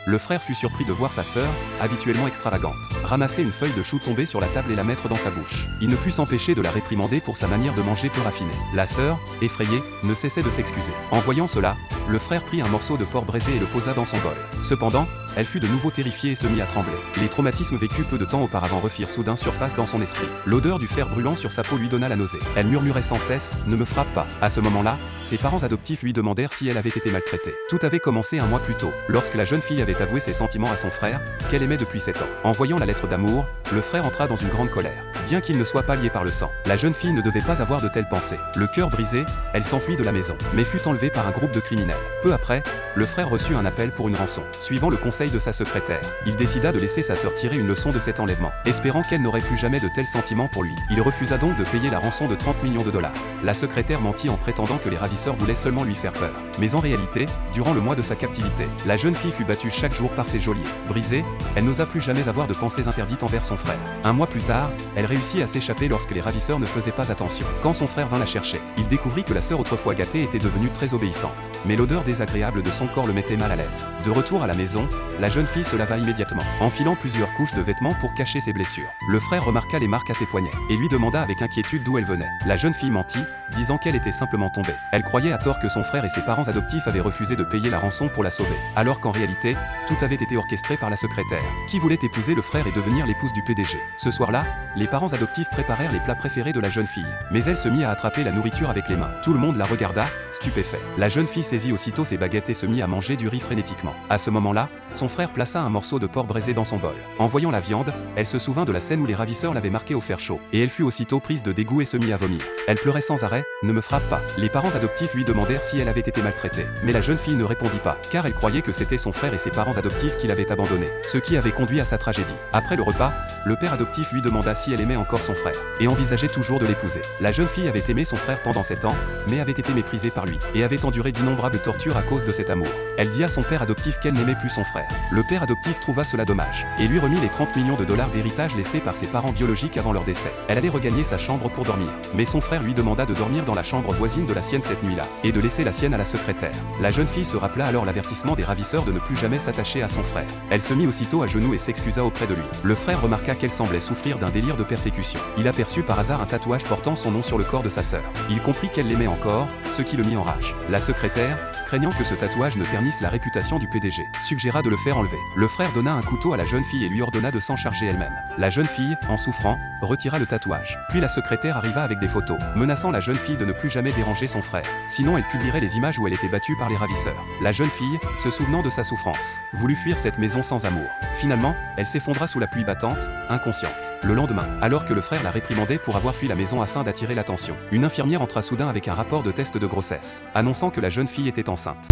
Le frère fut surpris de voir sa sœur, habituellement extravagante, ramasser une feuille de chou tombée sur la table et la mettre dans sa bouche. Il ne put s'empêcher de la réprimander pour sa manière de manger peu raffinée. La sœur, effrayée, ne cessait de s'excuser. En voyant cela, le frère prit un morceau de porc braisé et le posa dans son bol. Cependant, elle fut de nouveau terrifiée et se mit à trembler. Les traumatismes vécus peu de temps auparavant refirent soudain surface dans son esprit. L'odeur du fer brûlant sur sa peau lui donna la nausée. Elle murmurait sans cesse « Ne me frappe pas ». À ce moment-là, ses parents adoptifs lui demandèrent si elle avait été maltraitée. Tout avait commencé un mois plus tôt, lorsque la jeune fille avait avoué ses sentiments à son frère, qu'elle aimait depuis 7 ans. En voyant la lettre d'amour, le frère entra dans une grande colère. Bien qu'il ne soit pas lié par le sang, la jeune fille ne devait pas avoir de telles pensées. Le cœur brisé, elle s'enfuit de la maison, mais fut enlevée par un groupe de criminels. Peu après, le frère reçut un appel pour une rançon. Suivant le conseil de sa secrétaire, il décida de laisser sa sœur tirer une leçon de cet enlèvement, espérant qu'elle n'aurait plus jamais de tels sentiments pour lui. Il refusa donc de payer la rançon de 30 millions de dollars. La secrétaire mentit en prétendant que les ravisseurs voulaient seulement lui faire peur. Mais en réalité, durant le mois de sa captivité, la jeune fille fut battue chaque jour par ses geôliers. Brisée, elle n'osa plus jamais avoir de pensées interdites envers son frère. Un mois plus tard, elle réussit à s'échapper lorsque les ravisseurs ne faisaient pas attention. Quand son frère vint la chercher, il découvrit que la sœur autrefois gâtée était devenue très obéissante. Mais l'odeur désagréable de son corps le mettait mal à l'aise. De retour à la maison, la jeune fille se lava immédiatement, enfilant plusieurs couches de vêtements pour cacher ses blessures. Le frère remarqua les marques à ses poignets, et lui demanda avec inquiétude d'où elles venaient. La jeune fille mentit, disant qu'elle était simplement tombée. Elle croyait à tort que son frère et ses parents adoptifs avaient refusé de payer la rançon pour la sauver, alors qu'en réalité, tout avait été orchestré par la secrétaire, qui voulait épouser le frère et devenir l'épouse du PDG. Ce soir-là, les parents adoptifs préparèrent les plats préférés de la jeune fille, mais elle se mit à attraper la nourriture avec les mains. Tout le monde la regarda, stupéfait. La jeune fille saisit aussitôt ses baguettes et se mit à manger du riz frénétiquement. À ce moment-là, son frère plaça un morceau de porc braisé dans son bol. En voyant la viande, elle se souvint de la scène où les ravisseurs l'avaient marquée au fer chaud, et elle fut aussitôt prise de dégoût et se mit à vomir. Elle pleurait sans arrêt, « Ne me frappe pas ». Les parents adoptifs lui demandèrent si elle avait été maltraitée, mais la jeune fille ne répondit pas, car elle croyait que c'était son frère et ses parents adoptifs qui l'avaient abandonnée, ce qui avait conduit à sa tragédie. Après le repas, le père adoptif lui demanda si elle aimait encore son frère, et envisageait toujours de l'épouser. La jeune fille avait aimé son frère pendant 7 ans, mais avait été méprisée par lui, et avait enduré d'innombrables tortures à cause de cet amour. Elle dit à son père adoptif qu'elle n'aimait plus son frère. Le père adoptif trouva cela dommage, et lui remit les 30 millions de dollars d'héritage laissés par ses parents biologiques avant leur décès. Elle allait regagner sa chambre pour dormir, mais son frère lui demanda de dormir dans la chambre voisine de la sienne cette nuit-là, et de laisser la sienne à la secrétaire. La jeune fille se rappela alors l'avertissement des ravisseurs de ne plus jamais s'attacher à son frère. Elle se mit aussitôt à genoux et s'excusa auprès de lui. Le frère remarqua qu'elle semblait souffrir d'un délire de persécution. Il aperçut par hasard un tatouage portant son nom sur le corps de sa sœur. Il comprit qu'elle l'aimait encore, ce qui le mit en rage. La secrétaire, craignant que ce tatouage ne ternisse la réputation du PDG, suggéra de le faire enlever. Le frère donna un couteau à la jeune fille et lui ordonna de s'en charger elle-même. La jeune fille, en souffrant, retira le tatouage. Puis la secrétaire arriva avec des photos, menaçant la jeune fille de ne plus jamais déranger son frère. Sinon elle publierait les images où elle était battue par les ravisseurs. La jeune fille, se souvenant de sa souffrance, voulut fuir cette maison sans amour. Finalement, elle s'effondra sous la pluie battante, inconsciente. Le lendemain, alors que le frère la réprimandait pour avoir fui la maison afin d'attirer l'attention, une infirmière entra soudain avec un rapport de test de grossesse, annonçant que la jeune fille était enceinte.